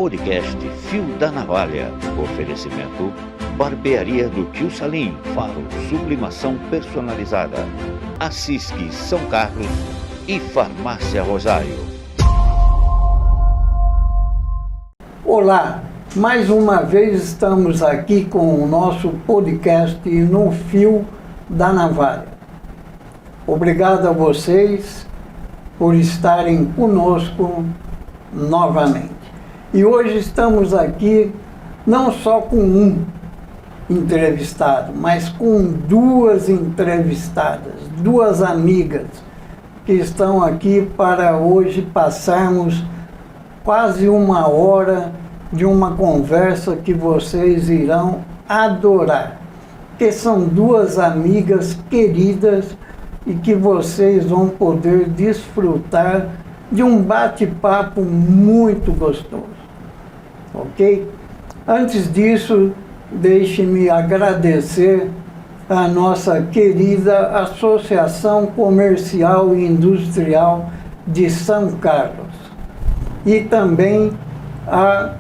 podcast Fio da Navalha. Oferecimento Barbearia do Tio Salim, Faro, Sublimação Personalizada, Assisc São Carlos e Farmácia Rosário. Olá, mais uma vez estamos aqui com o nosso podcast no Fio da Navalha. Obrigado a vocês por estarem conosco novamente. E hoje estamos aqui não só com um entrevistado, mas com duas entrevistadas, duas amigas que estão aqui para hoje passarmos quase uma hora de uma conversa que vocês irão adorar, que são duas amigas queridas e que vocês vão poder desfrutar de um bate-papo muito gostoso, ok? Antes disso, deixe-me agradecer a nossa querida Associação Comercial e Industrial de São Carlos e também a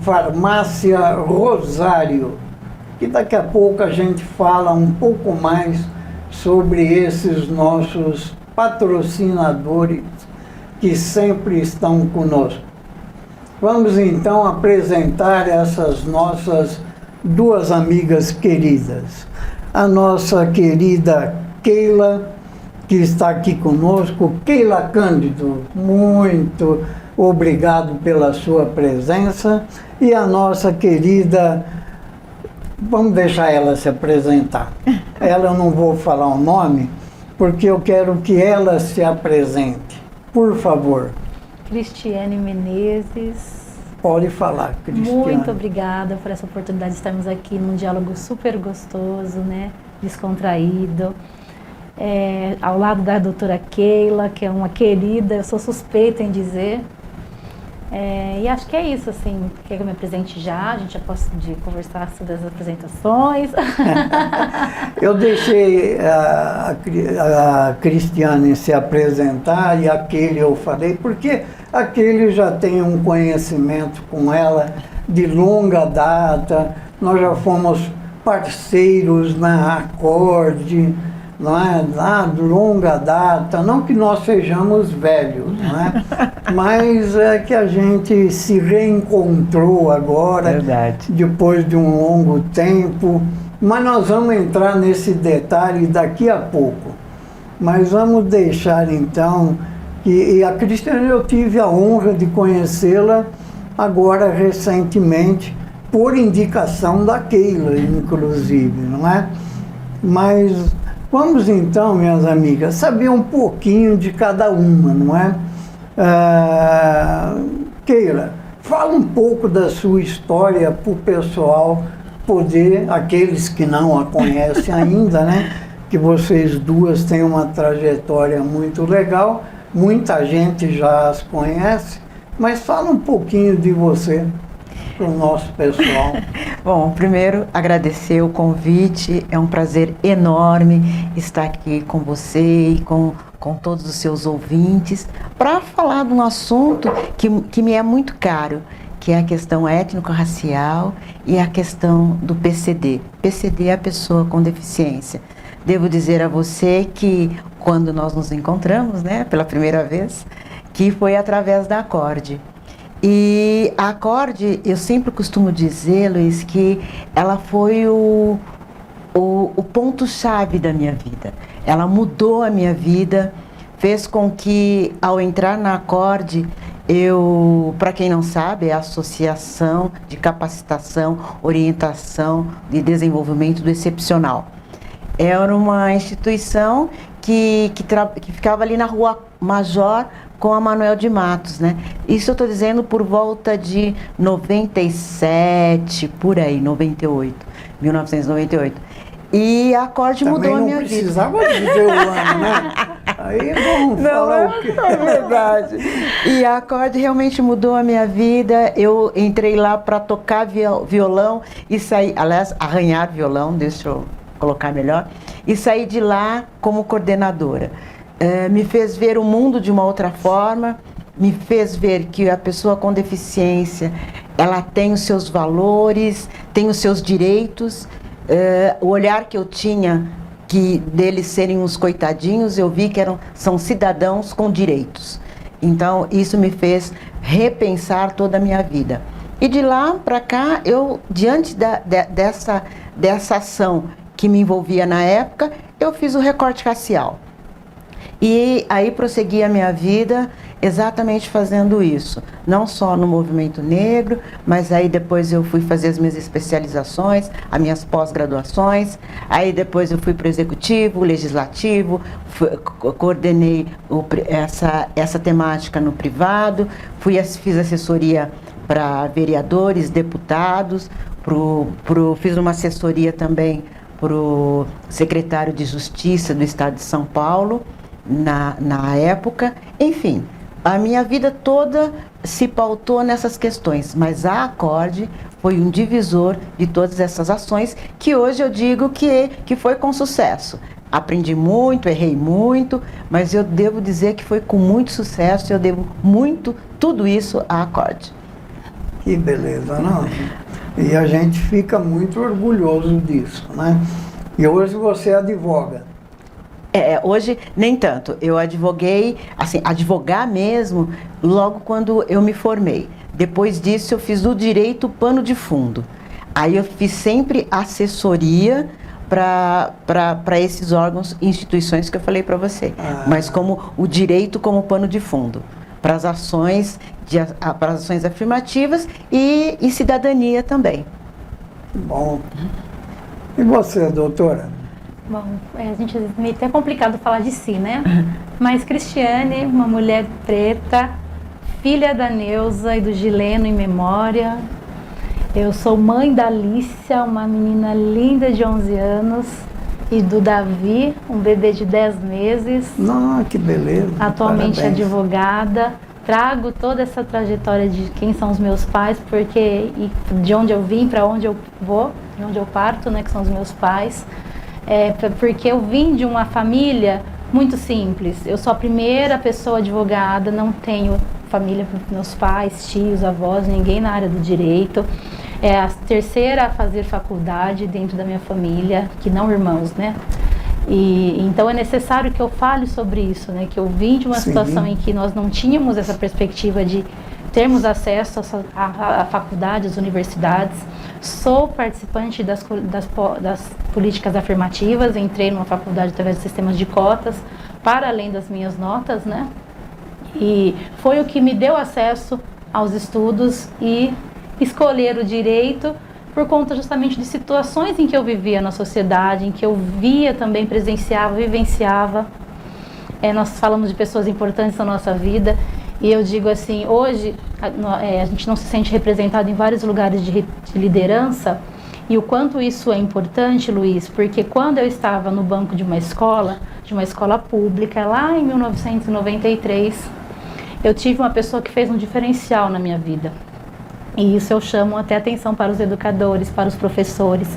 Farmácia Rosário, que daqui a pouco a gente fala um pouco mais sobre esses nossos patrocinadores que sempre estão conosco. Vamos então apresentar essas nossas duas amigas queridas. A nossa querida Keila, que está aqui conosco. Keila Cândido, muito obrigado pela sua presença. E a nossa querida, vamos deixar ela se apresentar. Ela, eu não vou falar o nome, porque eu quero que ela se apresente. Por favor. Cristiane Menezes. Pode falar, Cristiane. Muito obrigada por essa oportunidade de estarmos aqui num diálogo super gostoso, né? Descontraído. Ao lado da doutora Keila, que é uma querida, eu sou suspeita em dizer. E acho que é isso, assim, quer que eu me apresente já? A gente já pode conversar sobre as apresentações. Eu deixei a Cristiane se apresentar e aquele eu falei, porque aquele já tem um conhecimento com ela de longa data, nós já fomos parceiros na Acorde, não é? Lá de longa data, não que nós sejamos velhos, não é? Mas é que a gente se reencontrou agora, verdade, depois de um longo tempo, mas nós vamos entrar nesse detalhe daqui a pouco. Mas vamos deixar então, e a Cristiane, eu tive a honra de conhecê-la agora recentemente, por indicação da Keila, inclusive, não é? Mas vamos então, minhas amigas, saber um pouquinho de cada uma, não é? Keila, fala um pouco da sua história para o pessoal poder, aqueles que não a conhecem ainda, né? Que vocês duas têm uma trajetória muito legal, muita gente já as conhece, mas fala um pouquinho de você para o nosso pessoal. Bom, primeiro agradecer o convite, é um prazer enorme estar aqui com você e com todos os seus ouvintes para falar de um assunto que me é muito caro, que é a questão étnico-racial e a questão do PCD. PCD é a pessoa com deficiência. Devo dizer a você que quando nós nos encontramos, né, pela primeira vez, que foi através da Acorde. E a Acorde, eu sempre costumo dizer, Luiz, que ela foi o ponto-chave da minha vida. Ela mudou a minha vida, fez com que, ao entrar na Acorde, para quem não sabe, é a Associação de Capacitação, Orientação e Desenvolvimento do Excepcional. Era uma instituição que ficava ali na Rua Major, com a Manuel de Matos, né? Isso eu estou dizendo por volta de 97, por aí, 1998. E a Acorde mudou a minha vida. Também não precisava dizer o ano, né? Aí vamos falar o quê? É verdade. E a Acorde realmente mudou a minha vida. Eu entrei lá para tocar violão e saí, aliás, arranhar violão, deixa eu colocar melhor, e saí de lá como coordenadora. Me fez ver o mundo de uma outra forma, me fez ver que a pessoa com deficiência ela tem os seus valores, tem os seus direitos. O olhar que eu tinha que deles serem uns coitadinhos, eu vi que são cidadãos com direitos. Então, isso me fez repensar toda a minha vida. E de lá para cá, eu, diante dessa ação que me envolvia na época, eu fiz o recorte racial. E aí prossegui a minha vida exatamente fazendo isso. Não só no movimento negro, mas aí depois eu fui fazer as minhas especializações, as minhas pós-graduações. Aí depois eu fui para o executivo, legislativo, coordenei essa temática no privado, fiz assessoria para vereadores, deputados, fiz uma assessoria também para o secretário de Justiça do Estado de São Paulo, na época. Enfim, a minha vida toda se pautou nessas questões, mas a Acorde foi um divisor de todas essas ações, que hoje eu digo que foi com sucesso. Aprendi muito, errei muito, mas eu devo dizer que foi com muito sucesso, eu devo muito, tudo isso à Acorde. Que beleza, não? E a gente fica muito orgulhoso disso, né? E hoje você advoga. Hoje nem tanto. Eu advoguei, assim, advogar mesmo, logo quando eu me formei. Depois disso eu fiz o direito pano de fundo. Aí eu fiz sempre assessoria para esses órgãos e instituições que eu falei para você. Mas como o direito como pano de fundo. Para as ações afirmativas e cidadania também. Bom. E você, doutora? Bom, a gente é meio até complicado falar de si, né? Mas Cristiane, uma mulher preta, filha da Neuza e do Gileno em memória. Eu sou mãe da Alicia, uma menina linda de 11 anos, e do Davi, um bebê de 10 meses. Não, que beleza. Atualmente parabéns. Advogada. Trago toda essa trajetória de quem são os meus pais, e de onde eu vim, para onde eu vou, de onde eu parto, né, que são os meus pais. Porque eu vim de uma família muito simples. Eu sou a primeira pessoa advogada, não tenho família, meus pais, tios, avós, ninguém na área do direito. É a terceira a fazer faculdade dentro da minha família, que não irmãos, né? E então é necessário que eu fale sobre isso, né? Que eu vim de uma situação em que nós não tínhamos essa perspectiva de termos acesso à faculdade, às universidades. Sou participante das políticas afirmativas, entrei numa faculdade através de sistemas de cotas, para além das minhas notas, né? E foi o que me deu acesso aos estudos e escolher o direito por conta justamente de situações em que eu vivia na sociedade, em que eu via também, presenciava, vivenciava. Nós falamos de pessoas importantes na nossa vida. E eu digo assim, hoje a gente não se sente representado em vários lugares de liderança, e o quanto isso é importante, Luiz, porque quando eu estava no banco de uma escola pública, lá em 1993, eu tive uma pessoa que fez um diferencial na minha vida. E isso eu chamo até atenção para os educadores, para os professores,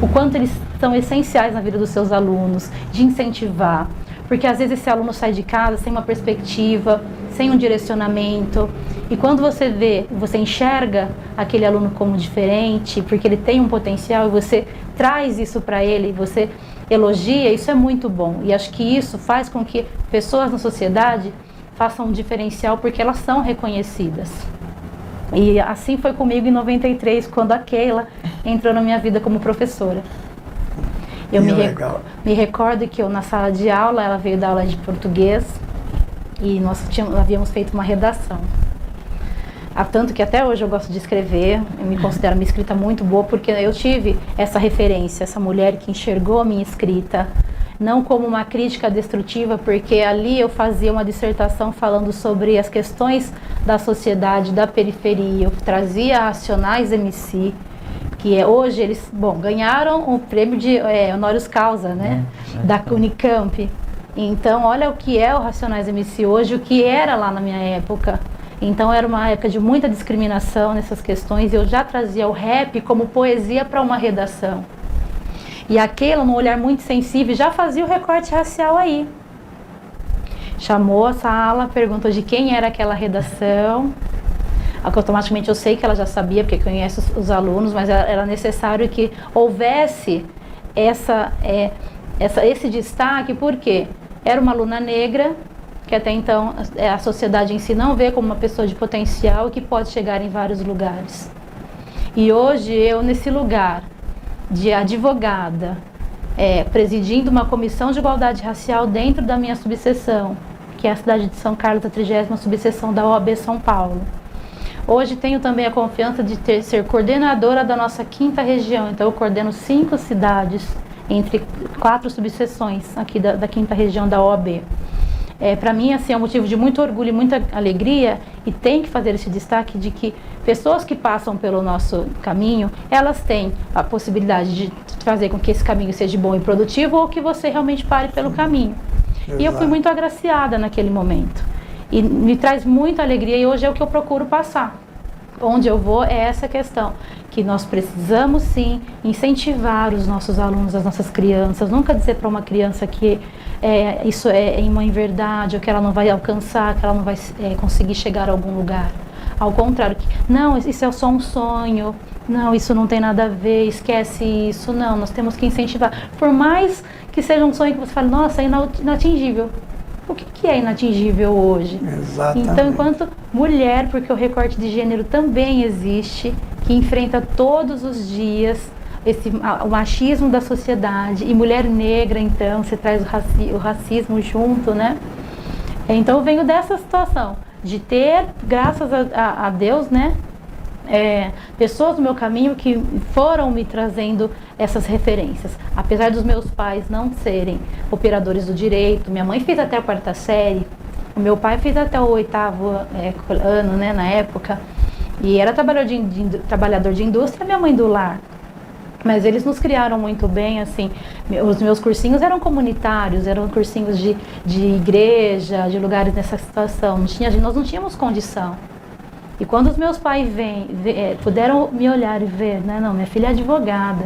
o quanto eles são essenciais na vida dos seus alunos, de incentivar. Porque às vezes esse aluno sai de casa sem uma perspectiva, sem um direcionamento. E quando você você enxerga aquele aluno como diferente, porque ele tem um potencial e você traz isso para ele, você elogia, isso é muito bom. E acho que isso faz com que pessoas na sociedade façam um diferencial, porque elas são reconhecidas. E assim foi comigo em 93, quando a Keila entrou na minha vida como professora. Eu me recordo que na sala de aula, ela veio dar aula de português e nós havíamos feito uma redação. Tanto que até hoje eu gosto de escrever, eu me considero uma escrita muito boa, porque eu tive essa referência, essa mulher que enxergou a minha escrita, não como uma crítica destrutiva, porque ali eu fazia uma dissertação falando sobre as questões da sociedade, da periferia, eu trazia Racionais MC, que hoje eles, ganharam o prêmio de honoris causa, né, da Unicamp. Então, olha o que é o Racionais MC hoje, o que era lá na minha época. Então, era uma época de muita discriminação nessas questões, e eu já trazia o rap como poesia para uma redação. E aquela, num olhar muito sensível, já fazia o recorte racial aí. Chamou a sala, perguntou de quem era aquela redação. automaticamente eu sei que ela já sabia, porque conhece os alunos, mas era necessário que houvesse esse destaque, porque era uma aluna negra, que até então a sociedade em si não vê como uma pessoa de potencial e que pode chegar em vários lugares. E hoje eu, nesse lugar de advogada, presidindo uma comissão de igualdade racial dentro da minha subseção, que é a cidade de São Carlos, a 30ª subseção da OAB São Paulo. Hoje tenho também a confiança de ser coordenadora da nossa 5ª região, então eu coordeno 5 cidades, entre 4 subseções aqui da 5ª região da OAB. Para mim, assim, é um motivo de muito orgulho e muita alegria, e tem que fazer esse destaque de que pessoas que passam pelo nosso caminho, elas têm a possibilidade de fazer com que esse caminho seja bom e produtivo, ou que você realmente pare pelo caminho. Exato. E eu fui muito agraciada naquele momento. E me traz muita alegria, e hoje é o que eu procuro passar. Onde eu vou é essa questão, que nós precisamos sim incentivar os nossos alunos, as nossas crianças, nunca dizer para uma criança que isso é uma inverdade, ou que ela não vai alcançar, que ela não vai conseguir chegar a algum lugar. Ao contrário, não, isso é só um sonho, não, isso não tem nada a ver, esquece isso, não, nós temos que incentivar. Por mais que seja um sonho que você fale, nossa, é inatingível. O que é inatingível hoje? Exatamente. Então, enquanto mulher, porque o recorte de gênero também existe, que enfrenta todos os dias o machismo da sociedade, e mulher negra, então, você traz o racismo junto, né? Então, eu venho dessa situação, de ter, graças a Deus, né, pessoas no meu caminho que foram me trazendo essas referências. Apesar dos meus pais não serem operadores do direito, minha mãe fez até a 4ª série, o meu pai fez até o 8º ano, né, na época, e era trabalhador de indústria, minha mãe do lar. Mas eles nos criaram muito bem, assim, os meus cursinhos eram comunitários, eram cursinhos de igreja, de lugares nessa situação, nós não tínhamos condição. E quando os meus pais puderam me olhar e ver, né, não, minha filha é advogada.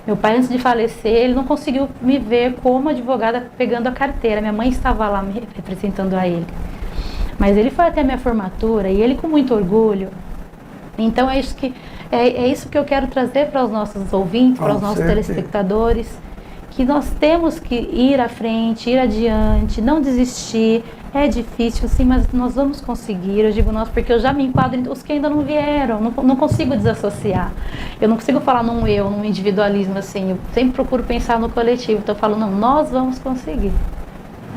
Meu pai, antes de falecer, ele não conseguiu me ver como advogada pegando a carteira, minha mãe estava lá me representando a ele. Mas ele foi até a minha formatura, e ele com muito orgulho. Então é isso que eu quero trazer para os nossos ouvintes, para os nossos telespectadores, que nós temos que ir à frente, ir adiante, não desistir. É difícil, sim, mas nós vamos conseguir. Eu digo nós porque eu já me enquadro os que ainda não vieram, não consigo desassociar. Eu não consigo falar num individualismo, assim, eu sempre procuro pensar no coletivo. Então eu falo, não, nós vamos conseguir.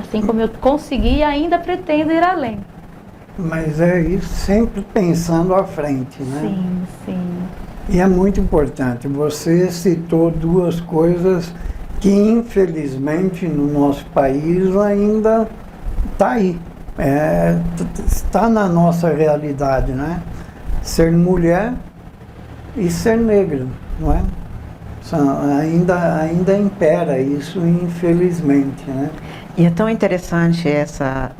Assim como eu consegui e ainda pretendo ir além. Mas é isso, sempre pensando à frente, né? Sim, sim. E é muito importante, você citou 2 coisas que infelizmente no nosso país ainda está aí, está na nossa realidade, né? Ser mulher e ser negra, não é? Ainda impera isso, infelizmente, né? E é tão interessante essa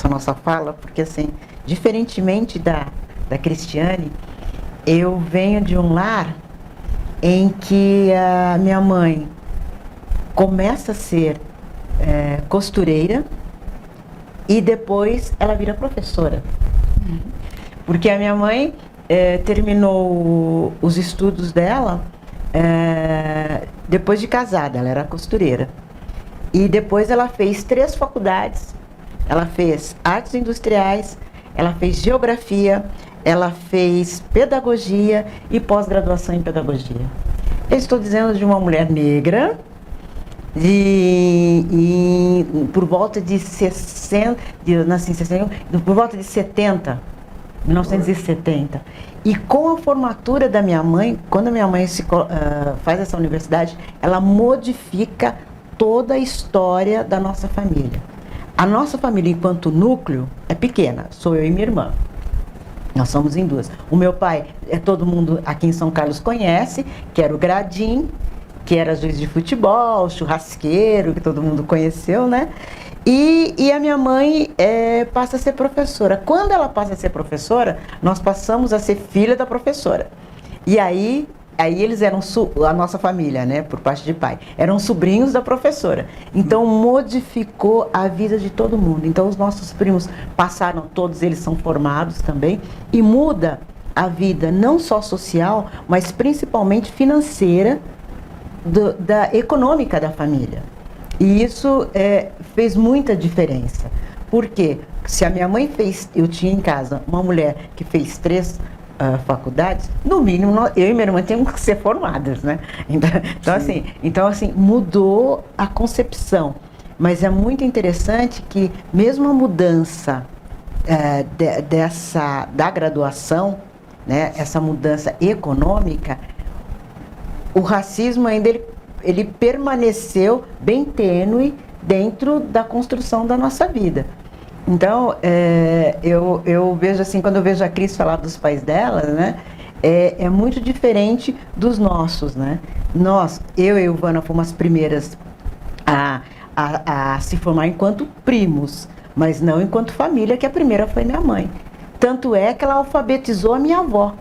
nossa fala, porque assim, diferentemente da Cristiane, eu venho de um lar em que a minha mãe começa a ser costureira e depois ela vira professora. Porque a minha mãe terminou os estudos dela depois de casada, ela era costureira. E depois ela fez 3 faculdades, ela fez artes industriais, ela fez geografia, ela fez pedagogia e pós-graduação em pedagogia. Eu estou dizendo de uma mulher negra, por volta de 60, nasci em 61, por volta de 70, 1970. E com a formatura da minha mãe, quando a minha mãe faz essa universidade, ela modifica toda a história da nossa família. A nossa família, enquanto núcleo, é pequena. Sou eu e minha irmã. Nós somos em 2. O meu pai, todo mundo aqui em São Carlos conhece, que era o Gradim, que era juiz de futebol, churrasqueiro, que todo mundo conheceu, né? E a minha mãe passa a ser professora. Quando ela passa a ser professora, nós passamos a ser filha da professora. E aí aí eles eram, a nossa família, né, por parte de pai, eram sobrinhos da professora. Então modificou a vida de todo mundo. Então os nossos primos passaram, todos eles são formados também, e muda a vida não só social, mas principalmente financeira, econômica da família. E isso fez muita diferença. Por quê? Se a minha mãe eu tinha em casa uma mulher que fez 3 faculdades, no mínimo eu e minha irmã tínhamos que ser formadas, né? Então assim, mudou a concepção. Mas é muito interessante que mesmo a mudança da graduação, né, essa mudança econômica, o racismo ainda ele permaneceu bem tênue dentro da construção da nossa vida. Então, eu vejo assim, quando eu vejo a Cris falar dos pais dela, né, é muito diferente dos nossos, né? Eu e a Ivana fomos as primeiras a se formar enquanto primos, mas não enquanto família, que a primeira foi minha mãe. Tanto é que ela alfabetizou a minha avó.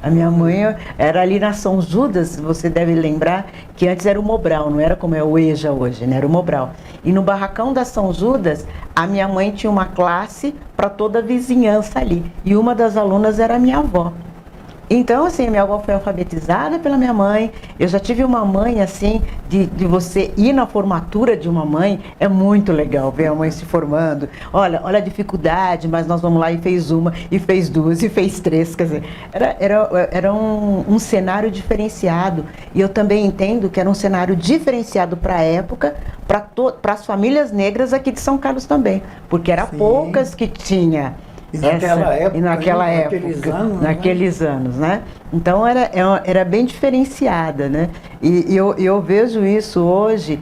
A minha mãe era ali na São Judas, você deve lembrar que antes era o Mobral, não era como é o EJA hoje, né? Era o Mobral. E no barracão da São Judas, a minha mãe tinha uma classe para toda a vizinhança ali. E uma das alunas era a minha avó. Então, assim, a minha avó foi alfabetizada pela minha mãe. Eu já tive uma mãe, assim, de você ir na formatura de uma mãe, é muito legal ver a mãe se formando. Olha a dificuldade, mas nós vamos lá e fez uma, e fez 2, e fez 3. Quer dizer, era um cenário diferenciado. E eu também entendo que era um cenário diferenciado para a época, para as famílias negras aqui de São Carlos também. Porque eram poucas que tinha. E naquela época, naqueles anos, né? Então era bem diferenciada, né? E eu vejo isso hoje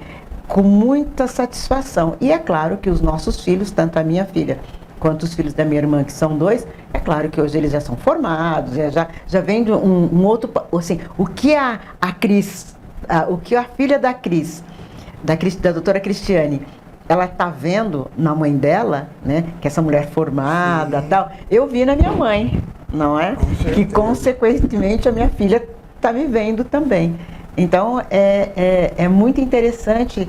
com muita satisfação. E é claro que os nossos filhos, tanto a minha filha quanto os filhos da minha irmã, que são 2, é claro que hoje eles já são formados, já vem de um outro... Assim, o que a Cris, o que a filha da Cris, da doutora Cristiane, ela está vendo na mãe dela, né, que essa mulher formada, tal, eu vi na minha mãe, não é? Que consequentemente a minha filha está me vendo também. Então é muito interessante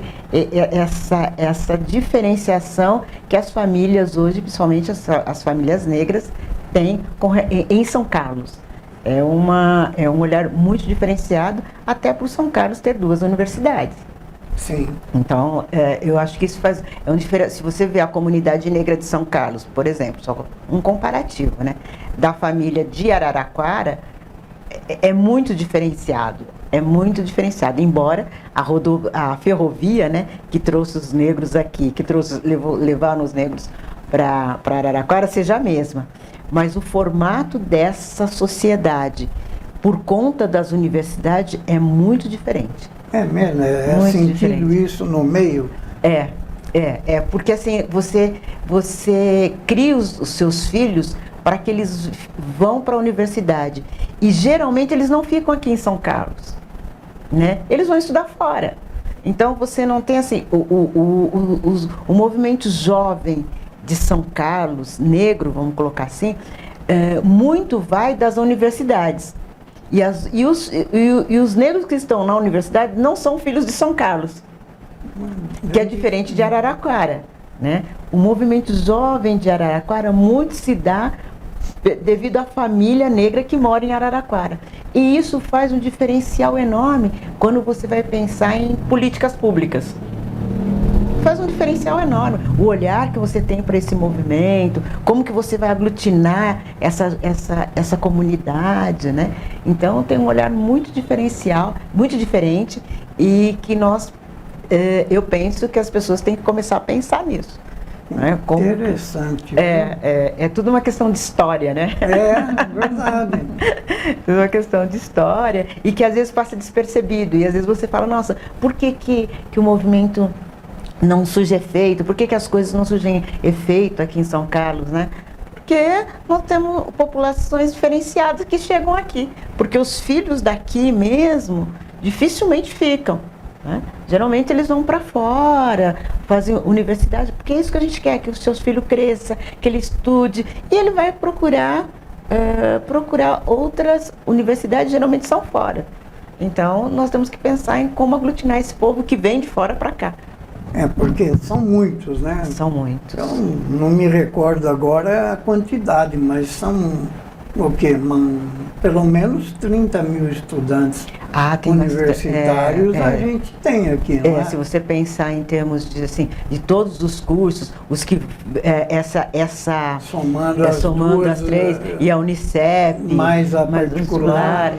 essa diferenciação que as famílias hoje, principalmente as famílias negras, têm em São Carlos. É um olhar muito diferenciado, até por São Carlos ter 2 universidades. Sim. Então, eu acho que isso faz uma diferença. Se você vê a comunidade negra de São Carlos, por exemplo, só um comparativo, né, da família de Araraquara, é muito diferenciado. É muito diferenciado, embora a ferrovia, né, que trouxe os negros aqui, levaram os negros para Araraquara, seja a mesma. Mas o formato dessa sociedade, por conta das universidades, é muito diferente. É mesmo, sentido diferente. Isso no meio? Porque assim, você cria os seus filhos para que eles vão para a universidade. E geralmente eles não ficam aqui em São Carlos, né? Eles vão estudar fora. Então você não tem assim, o movimento jovem de São Carlos, negro, vamos colocar assim, muito vai das universidades. E os negros que estão na universidade não são filhos de São Carlos, que é diferente de Araraquara, né? O movimento jovem de Araraquara muito se dá devido à família negra que mora em Araraquara. E isso faz um diferencial enorme quando você vai pensar em políticas públicas. Faz um diferencial enorme. O olhar que você tem para esse movimento, como que você vai aglutinar essa comunidade, né? Então tem um olhar muito diferencial, muito diferente, e que eu penso que as pessoas têm que começar a pensar nisso. Né? Interessante. É tudo uma questão de história, né? É verdade. Tudo uma questão de história, e que às vezes passa despercebido, e às vezes você fala, nossa, por que o movimento não surge efeito? Por que as coisas não surgem efeito aqui em São Carlos, né? Porque nós temos populações diferenciadas que chegam aqui. Porque os filhos daqui mesmo dificilmente ficam, né? Geralmente eles vão para fora, fazem universidade, porque é isso que a gente quer, que os seus filhos cresçam, que ele estude, e ele vai procurar procurar outras universidades, geralmente são fora. Então, nós temos que pensar em como aglutinar esse povo que vem de fora para cá. Porque são muitos, né? São muitos. Eu não me recordo agora a quantidade, mas são o quê? Pelo menos 30 mil estudantes Tem universitários a gente tem aqui, não é? Se você pensar em termos de, assim, de todos os cursos, os que somando as três, e a Unicep, mais a particular,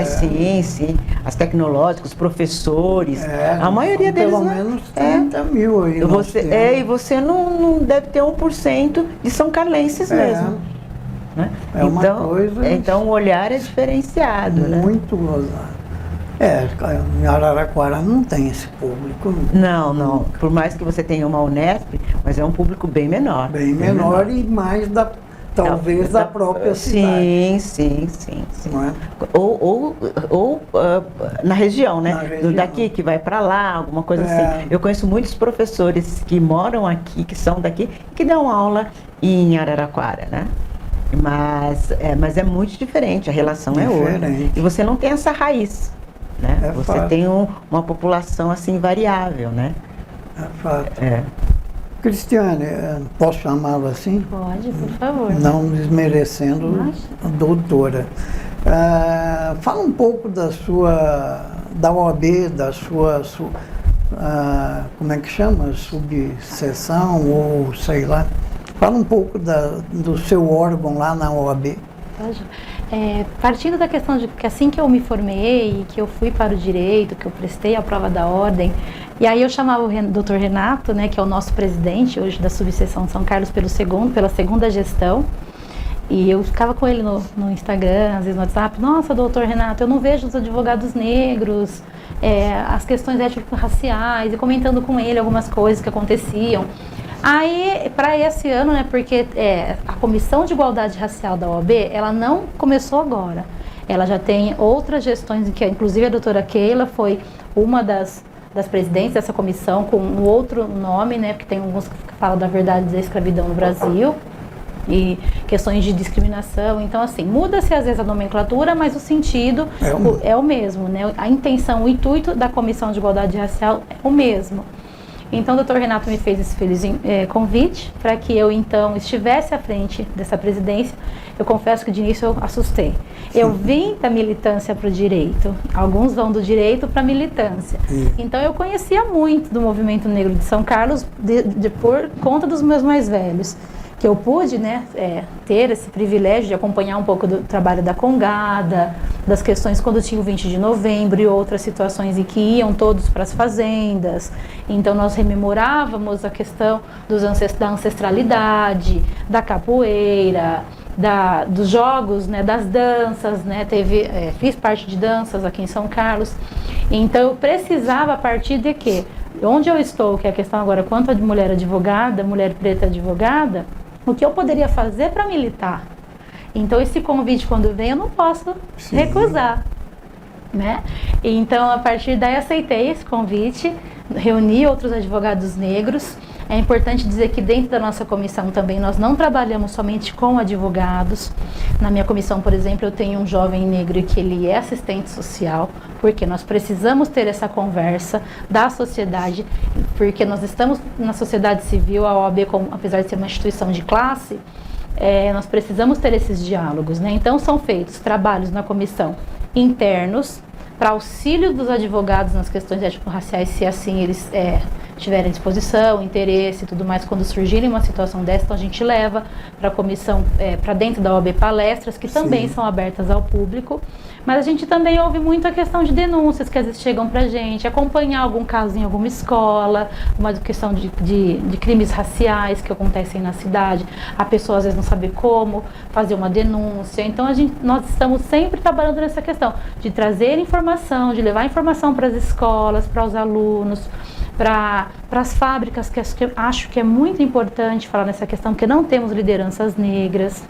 sim, as tecnológicas, os professores, a maioria deles, pelo menos 30 mil aí. E você não deve ter 1% de São Carlenses mesmo. Né? Uma coisa. Então o olhar é diferenciado, muito gozado. Em Araraquara não tem esse público. Não. Por mais que você tenha uma Unesp, mas é um público bem menor. Bem menor e mais talvez da própria cidade. Sim. Não é? Ou na região, né? Na região. Daqui que vai para lá, alguma coisa assim. Eu conheço muitos professores que moram aqui, que são daqui, que dão aula em Araraquara, né? Mas é muito diferente, a relação é outra. E você não tem essa raiz, né? Você fato. tem uma população assim variável, né? É fato. Cristiane, posso chamá-la assim? Pode, por favor. Não desmerecendo a doutora. Fala um pouco da OAB, da sua como é que chama? Subseção ou sei lá. Fala um pouco do seu órgão lá na OAB. Partindo da questão de que assim que eu me formei, que eu fui para o direito, que eu prestei a prova da ordem, e aí eu chamava o Dr. Renato, né, que é o nosso presidente hoje da subseção São Carlos pela segunda gestão, e eu ficava com ele no Instagram, às vezes no WhatsApp: nossa, doutor Renato, eu não vejo os advogados negros, as questões étnico-raciais, e comentando com ele algumas coisas que aconteciam. Aí, para esse ano, né, porque a Comissão de Igualdade Racial da OAB, ela não começou agora. Ela já tem outras gestões, que inclusive a doutora Keila foi uma das presidentes dessa comissão, com um outro nome, né, porque tem alguns que falam da verdade da escravidão no Brasil, e questões de discriminação. Então, assim, muda-se às vezes a nomenclatura, mas o sentido é o mesmo, né? A intenção, o intuito da Comissão de Igualdade Racial é o mesmo. Então, o doutor Renato me fez esse feliz convite para que eu, então, estivesse à frente dessa presidência. Eu confesso que de início eu assustei. Eu vim da militância para o direito. Alguns vão do direito para a militância. Então, eu conhecia muito do movimento negro de São Carlos por conta dos meus mais velhos, que eu pude, né, ter esse privilégio de acompanhar um pouco do trabalho da Congada, das questões quando tinha o 20 de novembro e outras situações em que iam todos para as fazendas. Então nós rememorávamos a questão da ancestralidade, da capoeira, dos jogos, né, das danças, né, fiz parte de danças aqui em São Carlos. Então eu precisava, a partir de que, onde eu estou, que é a questão agora quanto a mulher advogada, mulher preta advogada, o que eu poderia fazer para militar? Então, esse convite, quando vem, eu não posso recusar, né? Então, a partir daí, aceitei esse convite, reuni outros advogados negros. É importante dizer que dentro da nossa comissão também nós não trabalhamos somente com advogados. Na minha comissão, por exemplo, eu tenho um jovem negro que ele é assistente social, porque nós precisamos ter essa conversa da sociedade, porque nós estamos na sociedade civil, a OAB, apesar de ser uma instituição de classe, nós precisamos ter esses diálogos, né? Então são feitos trabalhos na comissão internos para auxílio dos advogados nas questões étnico-raciais, se assim eles tiverem disposição, interesse e tudo mais. Quando surgirem uma situação dessa, então a gente leva para a comissão, para dentro da OAB, palestras que também são abertas ao público. Mas a gente também ouve muito a questão de denúncias que às vezes chegam para a gente, acompanhar algum caso em alguma escola, uma questão de crimes raciais que acontecem na cidade, a pessoa às vezes não sabe como fazer uma denúncia. Então nós estamos sempre trabalhando nessa questão de trazer informação, de levar informação para as escolas, para os alunos, para as fábricas, que acho que é muito importante falar nessa questão, porque não temos lideranças negras.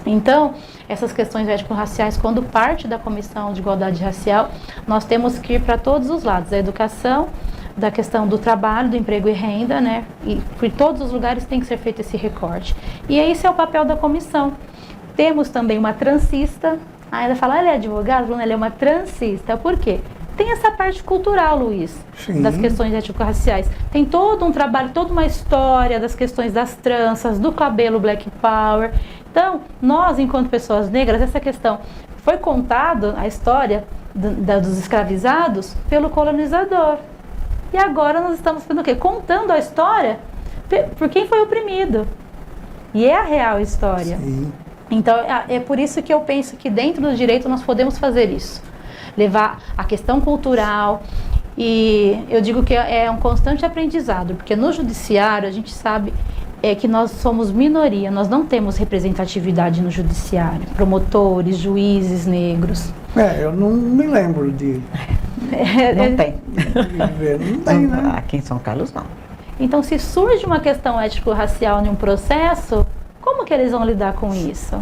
Então, essas questões étnico-raciais, quando parte da Comissão de Igualdade Racial, nós temos que ir para todos os lados, da educação, da questão do trabalho, do emprego e renda, né? E por todos os lugares tem que ser feito esse recorte. E esse é o papel da comissão. Temos também uma transista. Ainda fala, ela é advogada? Ela é uma transista. Por quê? Tem essa parte cultural, Luiz, Sim. das questões étnico-raciais. Tem todo um trabalho, toda uma história das questões das tranças, do cabelo Black Power. Então, nós, enquanto pessoas negras, essa questão foi contado, a história dos escravizados, pelo colonizador. E agora nós estamos fazendo o quê? Contando a história por quem foi oprimido. E é a real história. Sim. Então, é por isso que eu penso que dentro do direito nós podemos fazer isso. Levar a questão cultural, e eu digo que é um constante aprendizado, porque no judiciário a gente sabe que nós somos minoria, nós não temos representatividade no judiciário, promotores, juízes negros. Eu não me lembro de Não tem. ver, não tem, né? Aqui em São Carlos, não. Então, se surge uma questão ético-racial em um processo, como que eles vão lidar com isso?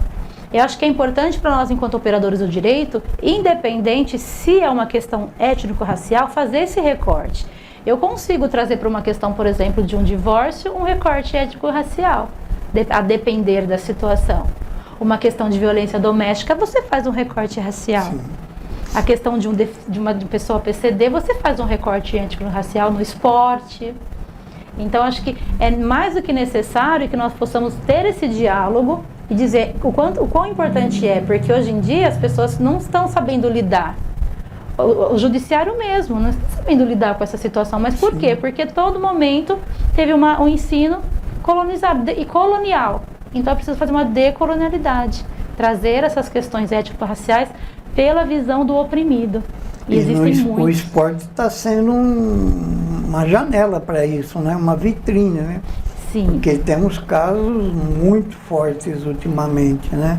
Eu acho que é importante para nós, enquanto operadores do direito, independente se é uma questão étnico-racial, fazer esse recorte. Eu consigo trazer para uma questão, por exemplo, de um divórcio, um recorte étnico-racial, a depender da situação. Uma questão de violência doméstica, você faz um recorte racial. Sim. A questão de uma pessoa PCD, você faz um recorte étnico-racial no esporte. Então, acho que é mais do que necessário que nós possamos ter esse diálogo e dizer o quão importante é, porque hoje em dia as pessoas não estão sabendo lidar. O judiciário mesmo não está sabendo lidar com essa situação. Mas por quê? Porque todo momento teve um ensino colonizado e colonial. Então é preciso fazer uma decolonialidade, trazer essas questões étnico-raciais pela visão do oprimido. E existem muitos. O esporte está sendo uma janela para isso, né? Uma vitrine, né? Sim. Porque temos casos muito fortes ultimamente, né?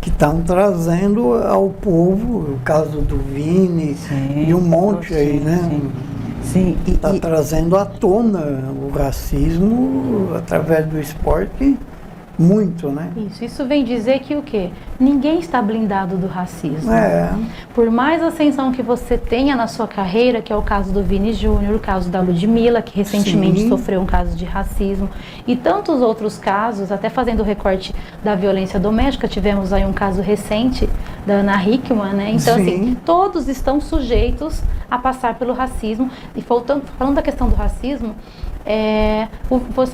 Que estão trazendo ao povo, o caso do Vini, Sim, e um monte aí, né? Sim. Está trazendo à tona o racismo através do esporte, muito, né? Isso vem dizer que o quê? Ninguém está blindado do racismo. Por mais ascensão que você tenha na sua carreira, que é o caso do Vini Júnior, o caso da Ludmilla, que recentemente Sim. sofreu um caso de racismo, e tantos outros casos, até fazendo o recorte da violência doméstica, tivemos aí um caso recente da Ana Hickman, né? Então, Sim. assim, todos estão sujeitos a passar pelo racismo. E falando da questão do racismo,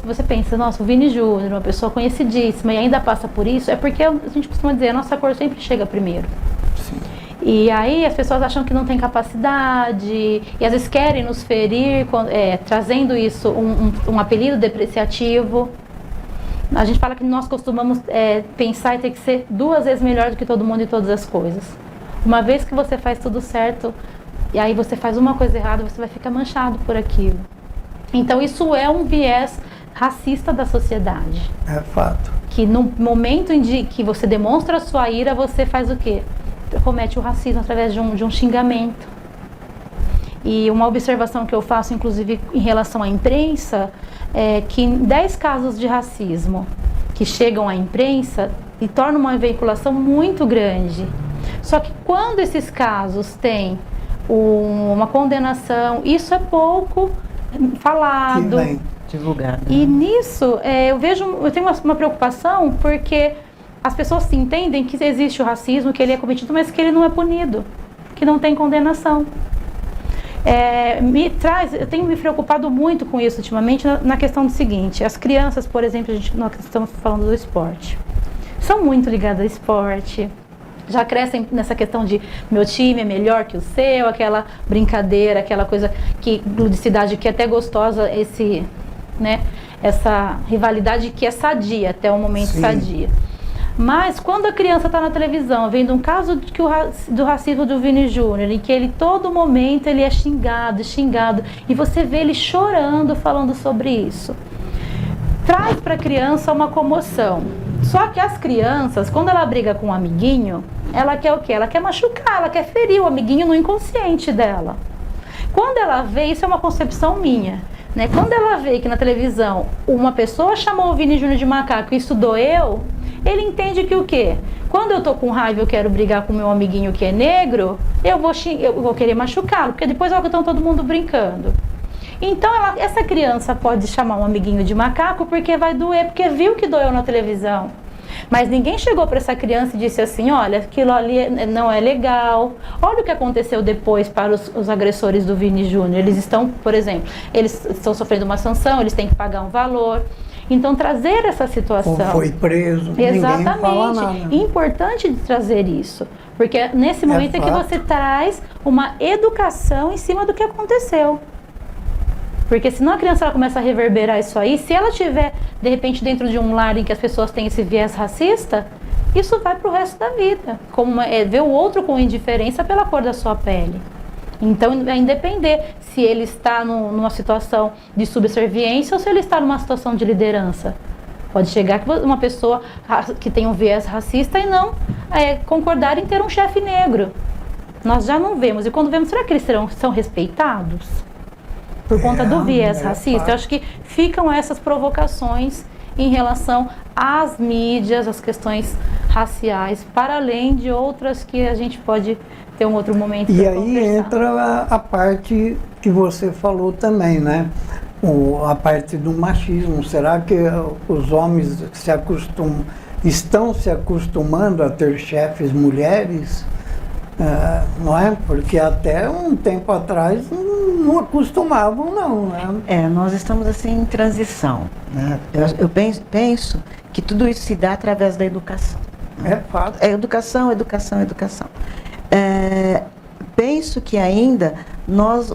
você pensa, nossa, o Vini Júnior, uma pessoa conhecidíssima e ainda passa por isso, é porque a gente costuma dizer, a nossa cor sempre chega primeiro. Sim. E aí as pessoas acham que não tem capacidade e às vezes querem nos ferir, trazendo isso um apelido depreciativo. A gente fala que nós costumamos pensar e ter que ser 2 vezes melhor do que todo mundo em todas as coisas. Uma vez que você faz tudo certo e aí você faz uma coisa errada, você vai ficar manchado por aquilo. Então isso é um viés racista da sociedade. É fato. Que no momento em que você demonstra a sua ira, você faz o quê? Comete o racismo através de um xingamento. E uma observação que eu faço, inclusive, em relação à imprensa, é que em 10 casos de racismo que chegam à imprensa e tornam uma veiculação muito grande. Só que quando esses casos têm uma condenação, isso é pouco falado, divulgado. E nisso eu tenho uma preocupação, porque as pessoas se entendem que existe o racismo, que ele é cometido, mas que ele não é punido, que não tem condenação. Eu tenho me preocupado muito com isso ultimamente na questão do seguinte: as crianças, por exemplo, nós estamos falando do esporte, são muito ligadas ao esporte. Já crescem nessa questão de meu time é melhor que o seu, aquela brincadeira, aquela coisa que ludicidade que é até gostosa, essa rivalidade que é sadia, até um momento Sim. sadia. Mas quando a criança está na televisão, vendo um caso do racismo do Vini Júnior, em que ele todo momento ele é xingado, e você vê ele chorando falando sobre isso, traz para a criança uma comoção. Só que as crianças, quando ela briga com um amiguinho, ela quer o quê? Ela quer machucar, ela quer ferir o amiguinho no inconsciente dela. Quando ela vê, isso é uma concepção minha, né? Quando ela vê que na televisão uma pessoa chamou o Vini Júnior de macaco e isso doeu, ele entende que o quê? Quando eu tô com raiva e eu quero brigar com o meu amiguinho que é negro, eu vou querer machucá-lo, porque depois estão todo mundo brincando. Então essa criança pode chamar um amiguinho de macaco porque vai doer, porque viu que doeu na televisão. Mas ninguém chegou para essa criança e disse assim, olha, aquilo ali não é legal. Olha o que aconteceu depois para os agressores do Vini Júnior. Eles estão, por exemplo, eles estão sofrendo uma sanção, eles têm que pagar um valor. Então, trazer essa situação... Ou foi preso, ninguém fala nada. Exatamente. Importante de trazer isso. Porque nesse momento é que você traz uma educação em cima do que aconteceu. Porque senão a criança ela começa a reverberar isso aí. Se ela estiver, de repente, dentro de um lar em que as pessoas têm esse viés racista, isso vai para o resto da vida. Como ver o outro com indiferença pela cor da sua pele. Então, vai depender se ele está numa situação de subserviência ou se ele está numa situação de liderança. Pode chegar que uma pessoa que tem um viés racista e não concordar em ter um chefe negro. Nós já não vemos. E quando vemos, será que eles são respeitados? Por conta do viés racista. Eu acho que ficam essas provocações em relação às mídias, às questões raciais, para além de outras que a gente pode ter um outro momento. E aí entra a parte que você falou também, né? A parte do machismo. Será que os homens estão se acostumando a ter chefes mulheres? Não é? Porque até um tempo atrás não acostumavam, não, né? Nós estamos assim em transição, né? Eu penso que tudo isso se dá através da educação. É fato. Educação. Penso que ainda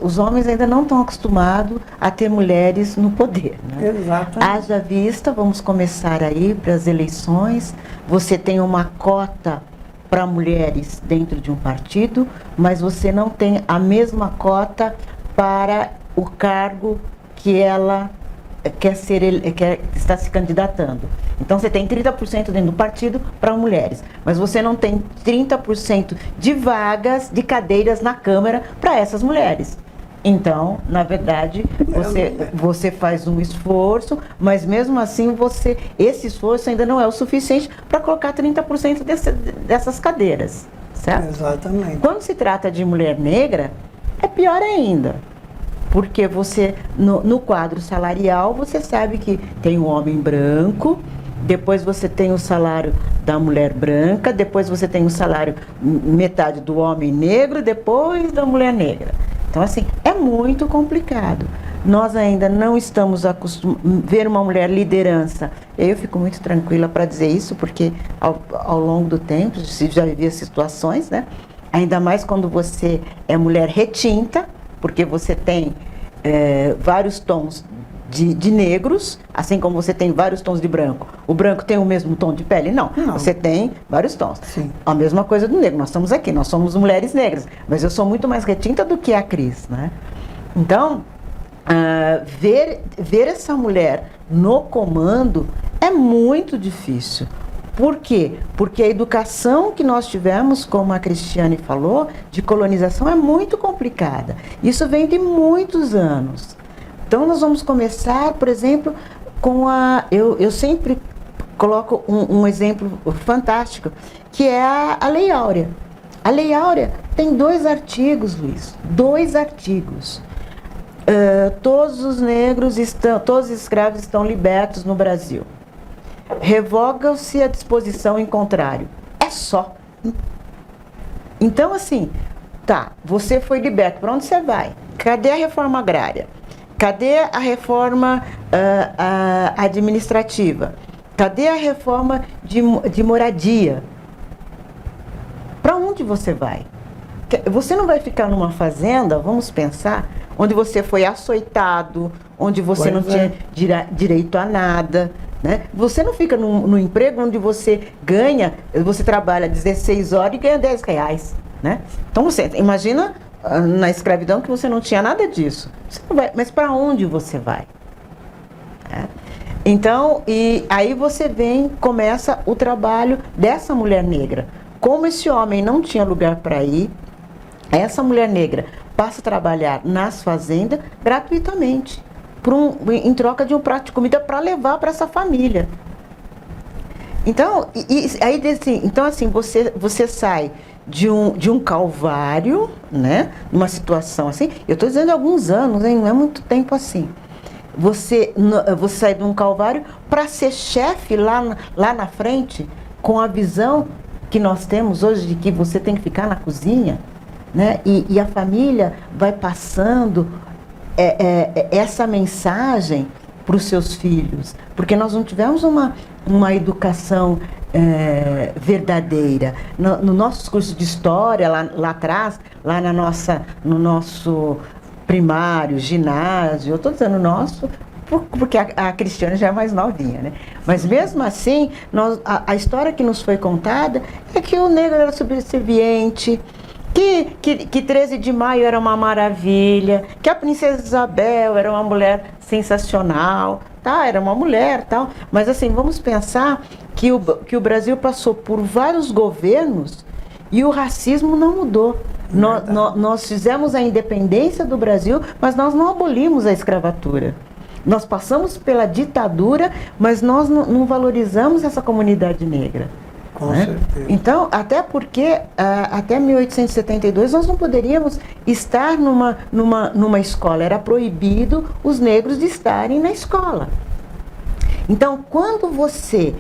os homens ainda não estão acostumados a ter mulheres no poder, né? Exatamente. Haja vista, vamos começar aí para as eleições, você tem uma cota para mulheres dentro de um partido, mas você não tem a mesma cota para o cargo que ela está se candidatando. Então você tem 30% dentro do partido para mulheres, mas você não tem 30% de vagas, de cadeiras na Câmara para essas mulheres. Então, na verdade, você faz um esforço, mas mesmo assim esse esforço ainda não é o suficiente para colocar 30% dessas cadeiras, certo? Exatamente. Quando se trata de mulher negra, é pior ainda. Porque no quadro salarial, você sabe que tem um homem branco, depois você tem o salário da mulher branca, depois você tem o salário metade do homem negro, depois da mulher negra. Então, assim, é muito complicado. Nós ainda não estamos acostumados a ver uma mulher liderança. Eu fico muito tranquila para dizer isso, porque ao longo do tempo, já vivi as situações, né? Ainda mais quando você é mulher retinta, porque você tem vários tons de negros, assim como você tem vários tons de branco. O branco tem o mesmo tom de pele? Não. Você tem vários tons. Sim. A mesma coisa do negro. Nós estamos aqui, nós somos mulheres negras, mas eu sou muito mais retinta do que a Cris, né? Então, ver essa mulher no comando é muito difícil. Por quê? Porque a educação que nós tivemos, como a Cristiane falou, de colonização é muito complicada. Isso vem de muitos anos. Então, nós vamos começar, por exemplo, com eu sempre coloco um exemplo fantástico, que é a Lei Áurea. A Lei Áurea tem 2 artigos, Luiz, 2 artigos. Todos os negros todos os escravos estão libertos no Brasil. Revoga-se a disposição em contrário. É só. Então, assim, você foi liberto, para onde você vai? Cadê a reforma agrária? Cadê a reforma administrativa? Cadê a reforma de moradia? Para onde você vai? Você não vai ficar numa fazenda, vamos pensar, onde você foi açoitado, onde você não tinha direito a nada, né? Você não fica num emprego onde você trabalha 16 horas e ganha R$10, né? Então você imagina na escravidão que você não tinha nada disso. Você não vai, mas para onde você vai? Então, e aí começa o trabalho dessa mulher negra. Como esse homem não tinha lugar para ir, essa mulher negra passa a trabalhar nas fazendas gratuitamente, em troca de um prato de comida para levar para essa família. Então, você sai de um calvário, né? Numa situação assim, eu estou dizendo alguns anos, hein? Não é muito tempo assim. Você sai de um calvário para ser chefe lá na frente com a visão que nós temos hoje de que você tem que ficar na cozinha, né? E a família vai passando essa mensagem para os seus filhos, porque nós não tivemos uma educação verdadeira. No nosso curso de história, lá atrás, lá no nosso primário, ginásio, eu estou dizendo nosso, porque a Cristiane já é mais novinha, né? Mas mesmo assim, a história que nos foi contada é que o negro era subserviente, que 13 de maio era uma maravilha, que a princesa Isabel era uma mulher sensacional, tá? Era uma mulher, tal. Mas assim, vamos pensar que o Brasil passou por vários governos e o racismo não mudou. Nós fizemos a independência do Brasil, mas nós não abolimos a escravatura. Nós passamos pela ditadura, mas nós não valorizamos essa comunidade negra. Com certeza. Então, até porque até 1872 nós não poderíamos estar numa escola, era proibido os negros de estarem na escola. Então, quando você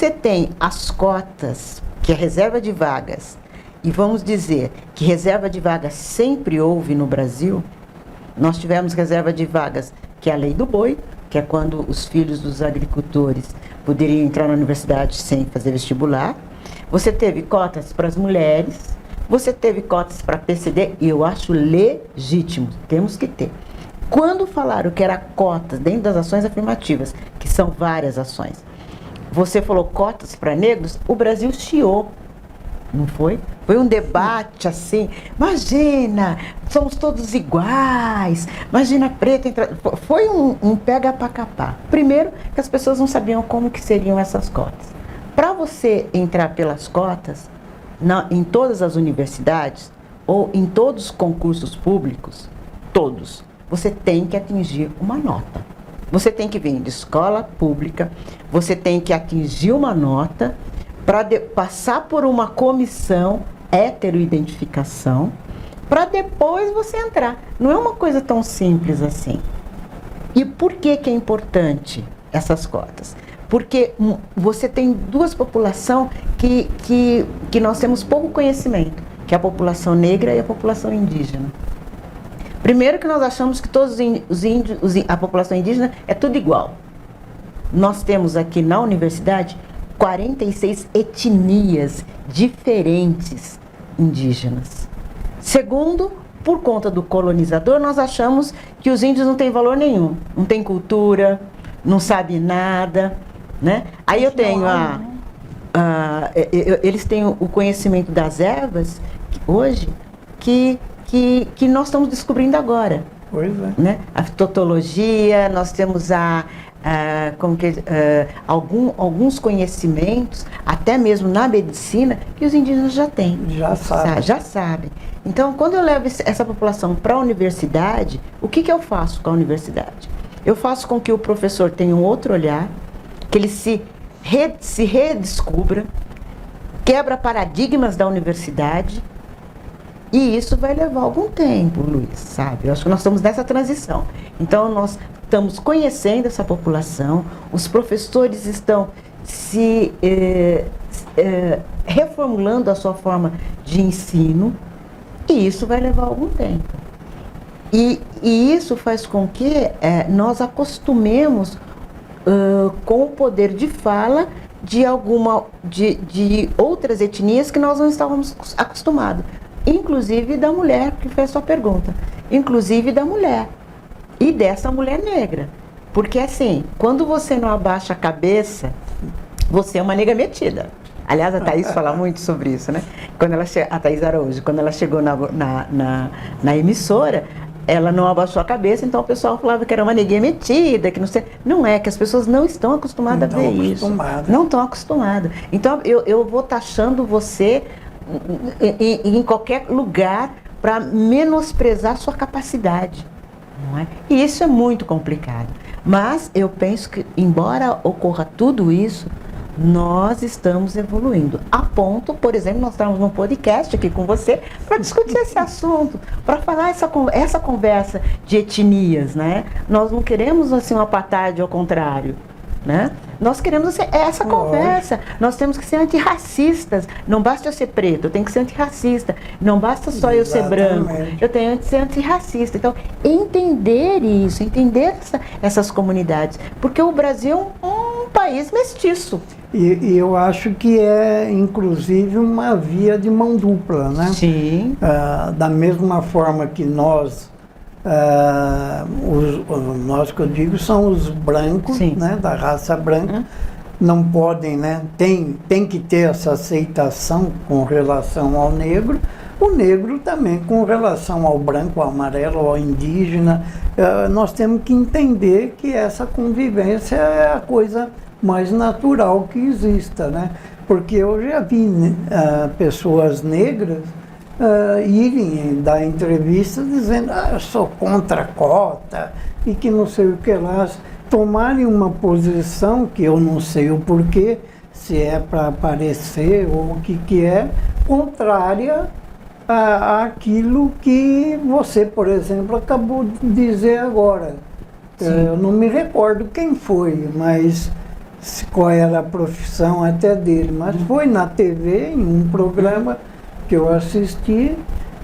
tem as cotas, que é reserva de vagas, e vamos dizer que reserva de vagas sempre houve no Brasil, nós tivemos reserva de vagas, que é a lei do boi, que é quando os filhos dos agricultores poderiam entrar na universidade sem fazer vestibular. Você teve cotas para as mulheres, você teve cotas para PCD, e eu acho legítimo, temos que ter. Quando falaram que era cotas dentro das ações afirmativas, que são várias ações, você falou cotas para negros, o Brasil chiou, não foi? Foi um debate assim, imagina, somos todos iguais, imagina preto entrar. Foi um pega para capar. Primeiro, que as pessoas não sabiam como que seriam essas cotas. Para você entrar pelas cotas, em todas as universidades, ou em todos os concursos públicos, todos, você tem que atingir uma nota. Você tem que vir de escola pública, você tem que atingir uma nota, para passar por uma comissão, heteroidentificação, para depois você entrar. Não é uma coisa tão simples assim. E por que é importante essas cotas? Porque você tem duas populações que nós temos pouco conhecimento, que é a população negra e a população indígena. Primeiro que nós achamos que todos os índios, a população indígena é tudo igual. Nós temos aqui na universidade 46 etnias diferentes indígenas. Segundo, por conta do colonizador, nós achamos que os índios não têm valor nenhum, não têm cultura, não sabem nada, né? Aí eu tenho eles têm o conhecimento das ervas hoje que nós estamos descobrindo agora. Pois é. Né? A fitotologia, nós temos alguns conhecimentos, até mesmo na medicina, que os indígenas já têm. Já sabem. Então, quando eu levo essa população para a universidade, o que eu faço com a universidade? Eu faço com que o professor tenha um outro olhar, que ele se redescubra, quebra paradigmas da universidade, e isso vai levar algum tempo, Luiz, sabe? Eu acho que nós estamos nessa transição. Então, nós estamos conhecendo essa população, os professores estão se reformulando a sua forma de ensino, e isso vai levar algum tempo. E isso faz com que nós acostumemos com o poder de fala de outras etnias que nós não estávamos acostumados. Inclusive da mulher, que fez a sua pergunta. Inclusive da mulher. E dessa mulher negra. Porque assim, quando você não abaixa a cabeça, você é uma nega metida. Aliás, a Thaís fala muito sobre isso, né? A Thaís Araújo, quando ela chegou na emissora, ela não abaixou a cabeça, então o pessoal falava que era uma neguinha metida, que não sei. Não é, que as pessoas não estão acostumadas a ver isso. Não estão acostumadas. Então eu vou taxando você em qualquer lugar para menosprezar sua capacidade, não é? E isso é muito complicado. Mas eu penso que, embora ocorra tudo isso, nós estamos evoluindo. A ponto, por exemplo, nós estamos num podcast aqui com você para discutir esse assunto, para falar essa conversa de etnias, né? Nós não queremos assim um apartheid ao contrário, né? Nós queremos essa conversa. Nós temos que ser antirracistas. Não basta eu ser preto, eu tenho que ser antirracista. Não basta só eu ser branco, eu tenho que ser antirracista. Então, entender isso, entender essas comunidades. Porque o Brasil é um país mestiço. E eu acho que é, inclusive, uma via de mão dupla, né? Sim. Da mesma forma que nós, nós que eu digo são os brancos, né, da raça branca, não podem, né? Tem que ter essa aceitação com relação ao negro. O negro também com relação ao branco, ao amarelo, ao indígena. Nós temos que entender que essa convivência é a coisa mais natural que exista, né? Porque eu já vi pessoas negras irem dar entrevistas dizendo eu sou contra a cota e que não sei o que lá, tomarem uma posição que eu não sei o porquê, se é para aparecer ou o que é, contrária àquilo que você, por exemplo, acabou de dizer agora. Eu não me recordo quem foi, mas qual era a profissão até dele, mas foi na TV, em um programa que eu assisti,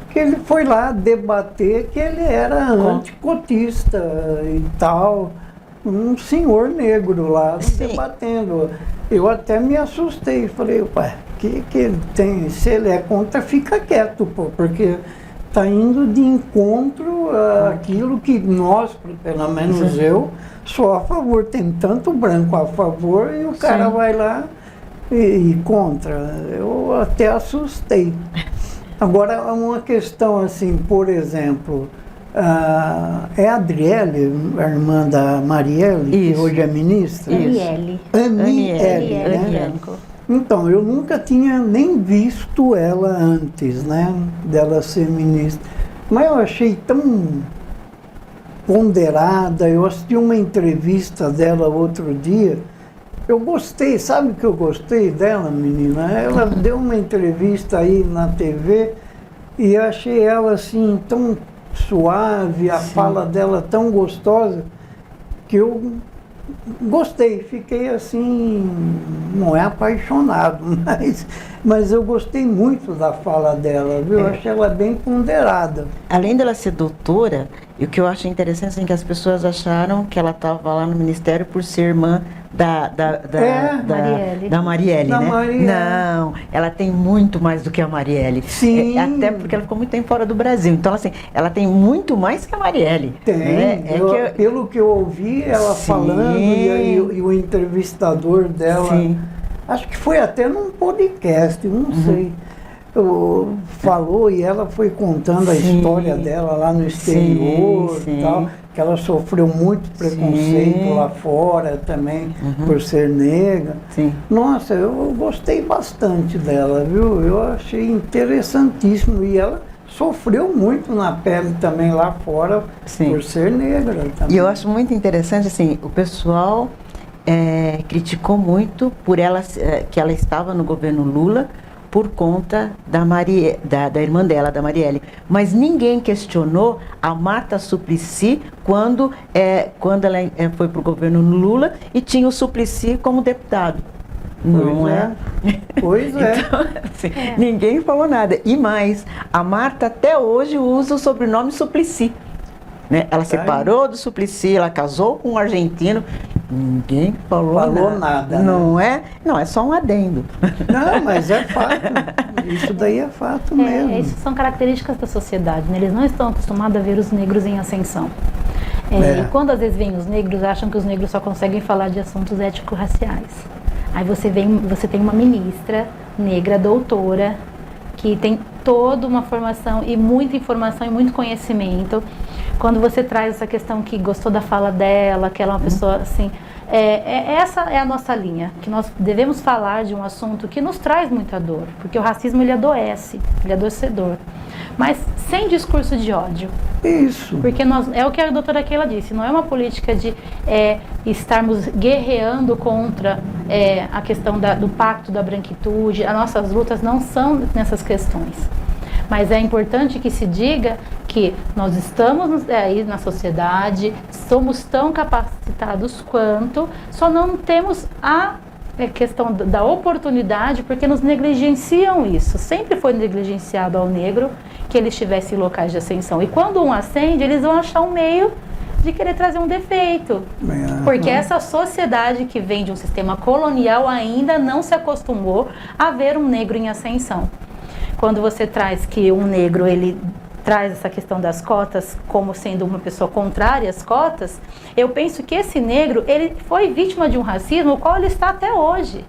que ele foi lá debater que ele era anticotista e tal, um senhor negro lá debatendo. Eu até me assustei, falei, ué, que ele tem, se ele é contra, fica quieto, pô, porque está indo de encontro àquilo que nós, pelo menos eu, sou a favor. Tem tanto branco a favor e o cara vai lá e contra. Eu até assustei. Agora, uma questão assim, por exemplo, é a Adriele, a irmã da Marielle, que hoje é ministra? Aniele. Aniele, né? Então, eu nunca tinha nem visto ela antes, né, dela ser ministra. Mas eu achei tão ponderada. Eu assisti uma entrevista dela outro dia. Eu gostei, sabe o que eu gostei dela, menina? Ela deu uma entrevista aí na TV e eu achei ela assim tão suave, a fala dela tão gostosa, que eu gostei, fiquei assim, não é apaixonado, mas eu gostei muito da fala dela, viu? Eu achei ela bem ponderada. Além dela ser doutora, e o que eu acho interessante é que as pessoas acharam que ela estava lá no ministério por ser irmã da Marielle, né? Não, ela tem muito mais do que a Marielle. Sim. Até porque ela ficou muito tempo fora do Brasil. Então, assim, ela tem muito mais que a Marielle. Tem. Né? Pelo que eu ouvi ela falando e o entrevistador dela, acho que foi até num podcast, não sei. Falou e ela foi contando a história dela lá no exterior e tal, que ela sofreu muito preconceito lá fora também por ser negra. Nossa, eu gostei bastante dela, viu? Eu achei interessantíssimo e ela sofreu muito na pele também lá fora por ser negra também. E eu acho muito interessante, assim, o pessoal criticou muito por ela, que ela estava no governo Lula, por conta da irmã dela, da Marielle. Mas ninguém questionou a Marta Suplicy quando ela foi para o governo Lula e tinha o Suplicy como deputado. Não é? Pois é. Então, assim, ninguém falou nada. E mais, a Marta até hoje usa o sobrenome Suplicy. Né? Ela separou do Suplicy, ela casou com um argentino. Ninguém falou nada. Não é? Não, é só um adendo. Não, mas é fato. Isso daí é fato mesmo. Isso são características da sociedade, né? Eles não estão acostumados a ver os negros em ascensão. E quando às vezes vêm os negros, acham que os negros só conseguem falar de assuntos ético-raciais. Aí você tem uma ministra negra, doutora, que tem toda uma formação e muita informação e muito conhecimento. Quando você traz essa questão que gostou da fala dela, que ela é uma pessoa assim, essa é a nossa linha, que nós devemos falar de um assunto que nos traz muita dor, porque o racismo ele adoece, ele é adoecedor, mas sem discurso de ódio. Isso. Porque é o que a doutora Keila disse, não é uma política de estarmos guerreando contra a questão do pacto da branquitude. As nossas lutas não são nessas questões. Mas é importante que se diga que nós estamos aí na sociedade, somos tão capacitados capacitados quanto, só não temos a questão da oportunidade, porque nos negligenciam isso. Sempre foi negligenciado ao negro que ele estivesse em locais de ascensão. E quando um ascende, eles vão achar um meio de querer trazer um defeito. Porque essa sociedade que vem de um sistema colonial ainda não se acostumou a ver um negro em ascensão. Quando você traz que um negro, ele traz essa questão das cotas como sendo uma pessoa contrária às cotas, eu penso que esse negro, ele foi vítima de um racismo, o qual ele está até hoje.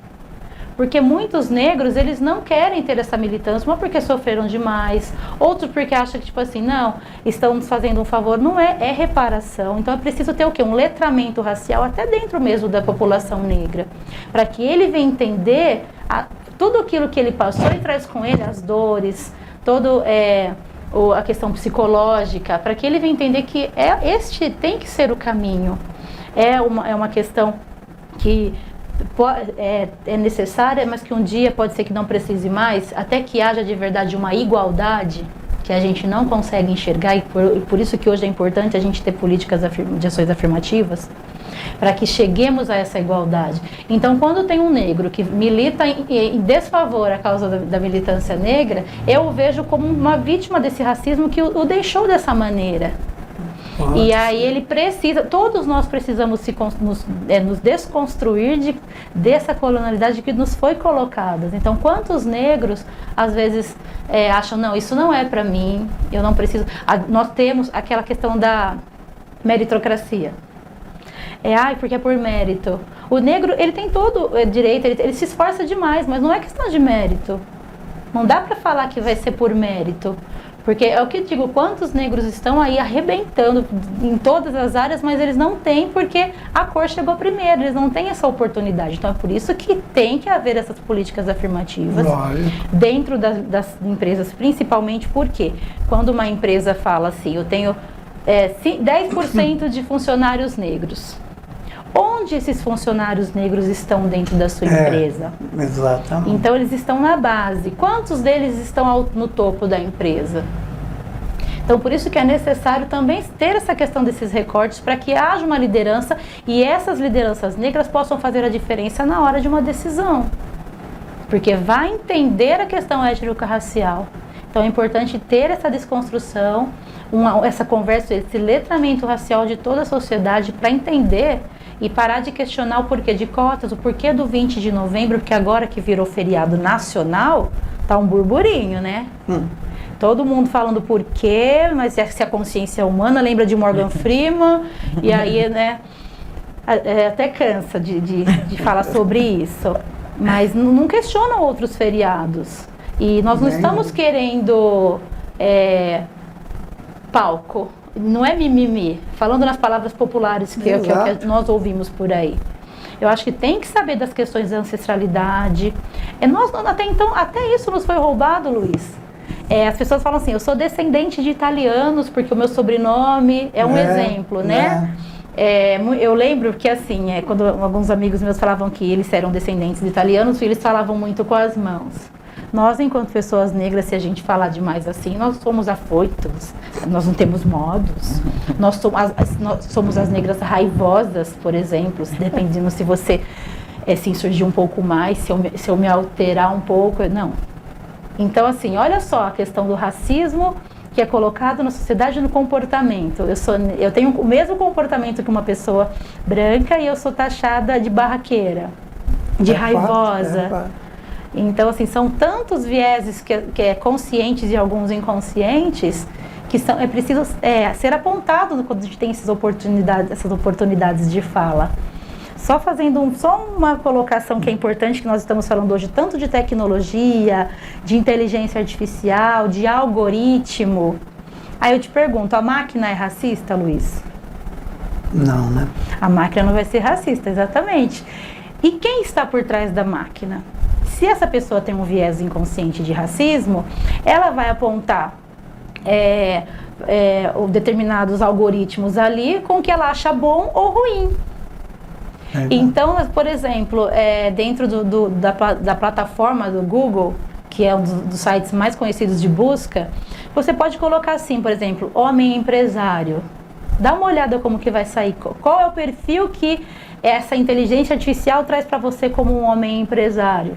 Porque muitos negros, eles não querem ter essa militância, uma porque sofreram demais, outros porque acham que, tipo assim, não, estão nos fazendo um favor. Não é, é reparação. Então é preciso ter o quê? Um letramento racial até dentro mesmo da população negra, para que ele venha entender tudo aquilo que ele passou e traz com ele as dores, a questão psicológica, para que ele venha entender que este tem que ser o caminho. É uma questão que é necessária, mas que um dia pode ser que não precise mais, até que haja de verdade uma igualdade que a gente não consegue enxergar, e por isso que hoje é importante a gente ter políticas de ações afirmativas, para que cheguemos a essa igualdade. Então, quando tem um negro que milita em desfavor à causa da militância negra, eu o vejo como uma vítima desse racismo que o deixou dessa maneira. E aí ele precisa, todos nós precisamos nos desconstruir dessa colonialidade que nos foi colocada. Então, quantos negros às vezes acham, não, isso não é para mim, eu não preciso. Nós temos aquela questão da meritocracia. Porque é por mérito. O negro, ele tem todo o direito, ele se esforça demais, mas não é questão de mérito. Não dá para falar que vai ser por mérito. Porque é o que eu digo, quantos negros estão aí arrebentando em todas as áreas, mas eles não têm porque a cor chegou primeiro, eles não têm essa oportunidade. Então é por isso que tem que haver essas políticas afirmativas dentro das empresas, principalmente porque quando uma empresa fala assim, eu tenho 10% de funcionários negros. Onde esses funcionários negros estão dentro da sua empresa? Exatamente. Então eles estão na base. Quantos deles estão no topo da empresa? Então por isso que é necessário também ter essa questão desses recortes para que haja uma liderança e essas lideranças negras possam fazer a diferença na hora de uma decisão. Porque vai entender a questão étnico-racial. Então é importante ter essa desconstrução, essa conversa, esse letramento racial de toda a sociedade para entender e parar de questionar o porquê de cotas, o porquê do 20 de novembro, porque agora que virou feriado nacional, tá um burburinho, né? Todo mundo falando porquê, mas se a consciência é humana, lembra de Morgan Freeman, e aí, né, até cansa de falar sobre isso. Mas não questionam outros feriados. E nós não estamos querendo palco. Não é mimimi, falando nas palavras populares que é o que nós ouvimos por aí. Eu acho que tem que saber das questões da ancestralidade. Até isso nos foi roubado, Luiz. As pessoas falam assim, eu sou descendente de italianos, porque o meu sobrenome é um exemplo, né? Eu lembro que assim, quando alguns amigos meus falavam que eles eram descendentes de italianos, eles falavam muito com as mãos. Nós, enquanto pessoas negras, se a gente falar demais assim, nós somos afoitos, nós não temos modos. Nós somos as negras raivosas, por exemplo, dependendo se você se insurgir um pouco mais, se eu me alterar um pouco, não. Então, assim, olha só a questão do racismo que é colocado na sociedade no comportamento. Eu tenho o mesmo comportamento que uma pessoa branca e eu sou taxada de barraqueira, de raivosa. Então, assim, são tantos vieses que é conscientes e alguns inconscientes que é preciso ser apontado quando a gente tem essas oportunidades de fala. Só fazendo uma colocação que é importante, que nós estamos falando hoje tanto de tecnologia, de inteligência artificial, de algoritmo. Aí eu te pergunto, a máquina é racista, Luiz? Não, né? A máquina não vai ser racista, exatamente. E quem está por trás da máquina? Se essa pessoa tem um viés inconsciente de racismo, ela vai apontar determinados algoritmos ali com o que ela acha bom ou ruim. Então, por exemplo, dentro da plataforma do Google, que é um dos sites mais conhecidos de busca, você pode colocar assim, por exemplo, homem empresário. Dá uma olhada como que vai sair. Qual é o perfil que essa inteligência artificial traz para você como um homem empresário?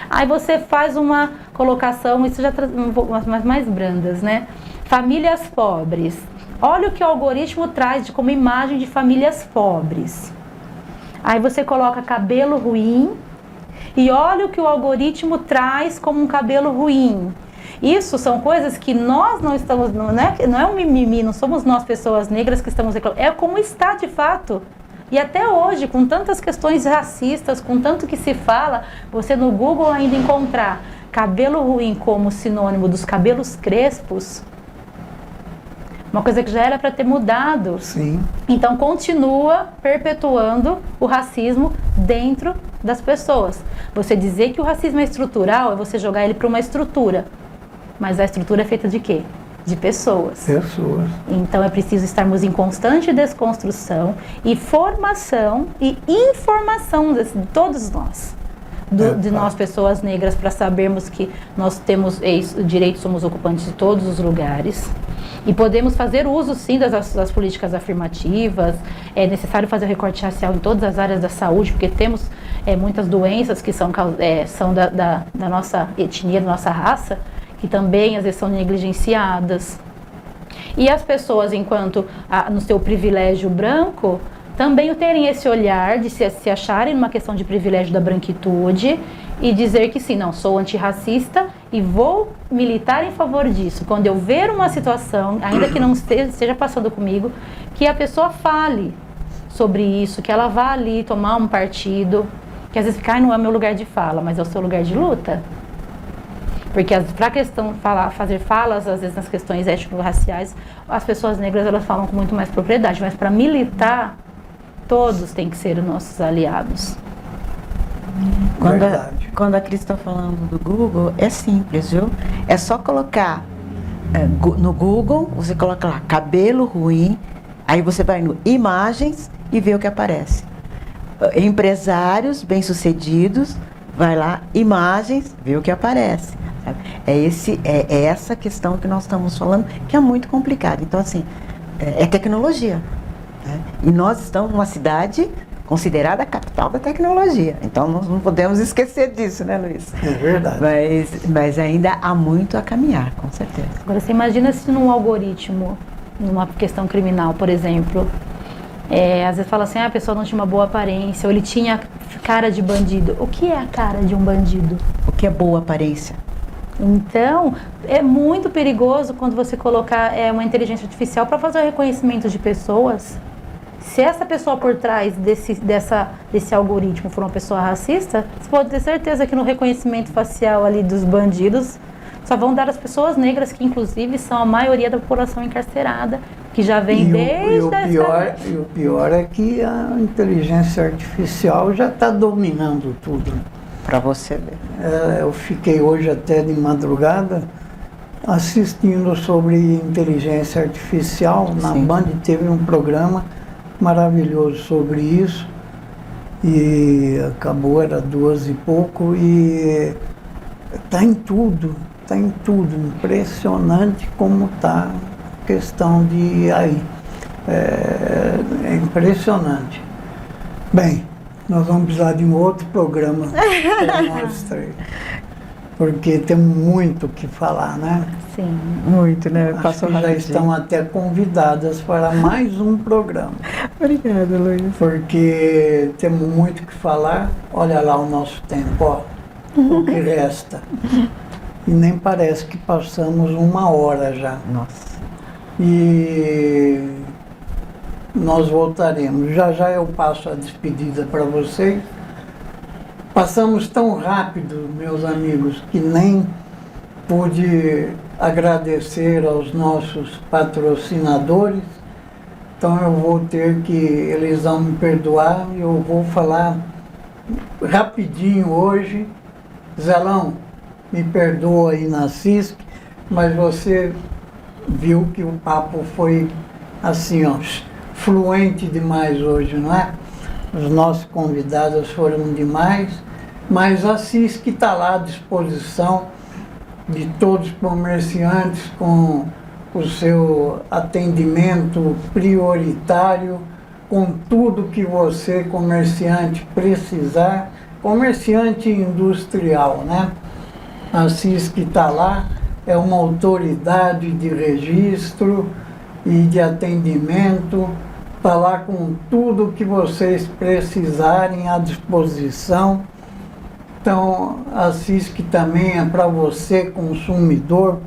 Aí você faz uma colocação, isso já traz umas mais brandas, né? Famílias pobres. Olha o que o algoritmo traz como imagem de famílias pobres. Aí você coloca cabelo ruim e olha o que o algoritmo traz como um cabelo ruim. Isso são coisas que nós não estamos, não é um mimimi, não somos nós pessoas negras que estamos reclamando, é como está de fato. E até hoje, com tantas questões racistas, com tanto que se fala, você no Google ainda encontrar cabelo ruim como sinônimo dos cabelos crespos, uma coisa que já era para ter mudado. Sim. Então continua perpetuando o racismo dentro das pessoas. Você dizer que o racismo é estrutural é você jogar ele para uma estrutura. Mas a estrutura é feita de quê? De pessoas. Pessoas. Então é preciso estarmos em constante desconstrução e formação e informação de todos nós. De nós, pessoas negras, para sabermos que nós temos direito, somos ocupantes de todos os lugares. E podemos fazer uso, sim, das políticas afirmativas. É necessário fazer o recorte racial em todas as áreas da saúde, porque temos muitas doenças que são da nossa etnia, da nossa raça, que também às vezes são negligenciadas. E as pessoas, enquanto no seu privilégio branco, também terem esse olhar de se acharem numa questão de privilégio da branquitude e dizer que sim, não, sou antirracista e vou militar em favor disso. Quando eu ver uma situação, ainda que não esteja passando comigo, que a pessoa fale sobre isso, que ela vá ali tomar um partido, que às vezes não é o meu lugar de fala, mas é o seu lugar de luta. Porque para a questão fazer falas, às vezes nas questões étnico-raciais, as pessoas negras elas falam com muito mais propriedade, mas para militar, todos têm que ser os nossos aliados. Quando a Cris está falando do Google, é simples, viu? É só colocar no Google, você coloca lá, cabelo ruim, aí você vai no imagens e vê o que aparece. Empresários bem-sucedidos, vai lá, imagens, vê o que aparece. É essa questão que nós estamos falando, que é muito complicada. Então, assim, é tecnologia. Né? E nós estamos numa cidade considerada a capital da tecnologia. Então, nós não podemos esquecer disso, né, Luiz? É verdade. Mas ainda há muito a caminhar, com certeza. Agora, você imagina se num algoritmo, numa questão criminal, por exemplo, às vezes fala assim, a pessoa não tinha uma boa aparência, ou ele tinha cara de bandido. O que é a cara de um bandido? O que é boa aparência? Então, é muito perigoso quando você colocar uma inteligência artificial para fazer o reconhecimento de pessoas. Se essa pessoa por trás desse algoritmo for uma pessoa racista, você pode ter certeza que no reconhecimento facial ali dos bandidos, só vão dar as pessoas negras, que inclusive são a maioria da população encarcerada, que já vem E o pior é que a inteligência artificial já está dominando tudo. Para você ver. Eu fiquei hoje até de madrugada assistindo sobre inteligência artificial. Na Band teve um programa maravilhoso sobre isso. E acabou, era 2 e pouco, e está em tudo. Está em tudo. Impressionante como está a questão de AI. É impressionante. Bem, nós vamos precisar de um outro programa para nós três. Porque temos muito o que falar, né? Sim. Muito, né? Acho que já estão até convidadas para mais um programa. Obrigada, Luiz. Porque temos muito o que falar. Olha lá o nosso tempo, ó. O que resta. E nem parece que passamos 1 hora já. Nossa. E nós voltaremos. Já já eu passo a despedida para vocês. Passamos tão rápido, meus amigos, que nem pude agradecer aos nossos patrocinadores. Então eu vou ter que, eles vão me perdoar, eu vou falar rapidinho hoje. Zelão, me perdoa aí na CISC, mas você viu que o papo foi assim, ó, fluente demais hoje, não é? Os nossos convidados foram demais, mas a CISC está lá à disposição de todos os comerciantes com o seu atendimento prioritário com tudo que você, comerciante, precisar, comerciante industrial, né? A CISC está lá, é uma autoridade de registro e de atendimento, está lá com tudo que vocês precisarem à disposição. Então, a CISC também é para você, consumidor,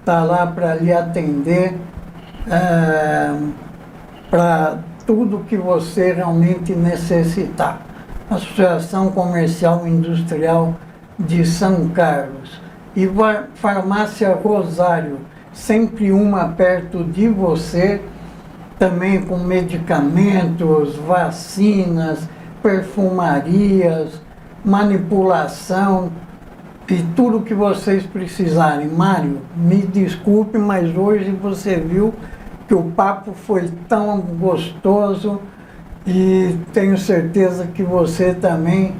está lá para lhe atender, para tudo que você realmente necessitar. Associação Comercial e Industrial de São Carlos e Farmácia Rosário, sempre uma perto de você, também com medicamentos, vacinas, perfumarias, manipulação e tudo que vocês precisarem. Mário, me desculpe, mas hoje você viu que o papo foi tão gostoso e tenho certeza que você também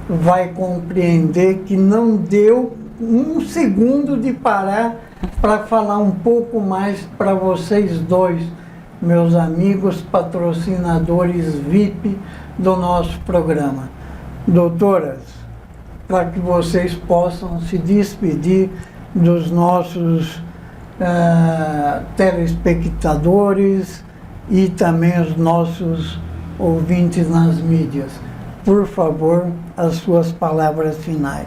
vai compreender que não deu um segundo de parar para falar um pouco mais para vocês dois, meus amigos patrocinadores VIP do nosso programa. Doutoras, para que vocês possam se despedir dos nossos telespectadores e também os nossos ouvintes nas mídias. Por favor, as suas palavras finais.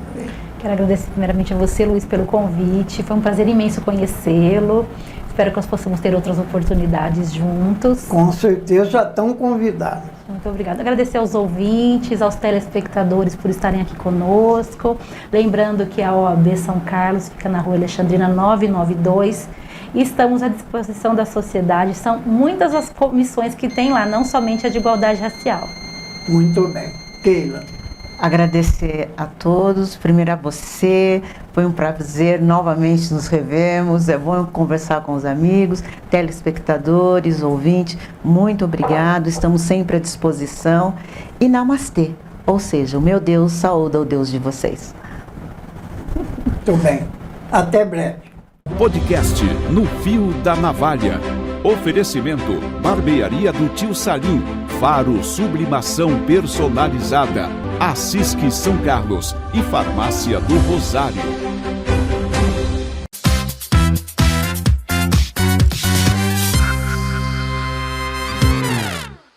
Quero agradecer primeiramente a você, Luiz, pelo convite. Foi um prazer imenso conhecê-lo. Espero que nós possamos ter outras oportunidades juntos. Com certeza já estão convidados. Muito obrigada. Agradecer aos ouvintes, aos telespectadores por estarem aqui conosco. Lembrando que a OAB São Carlos fica na Rua Alexandrina 992. E estamos à disposição da sociedade. São muitas as comissões que tem lá, não somente a de igualdade racial. Muito bem. Keila. Agradecer a todos, primeiro a você, foi um prazer novamente nos revemos, é bom conversar com os amigos, telespectadores, ouvintes, muito obrigado, estamos sempre à disposição e namastê, ou seja, o meu Deus saúda o Deus de vocês. Muito bem, até breve. Podcast No Fio da Navalha. Oferecimento: Barbearia do Tio Salim, Faro Sublimação Personalizada, a CISC São Carlos e Farmácia do Rosário.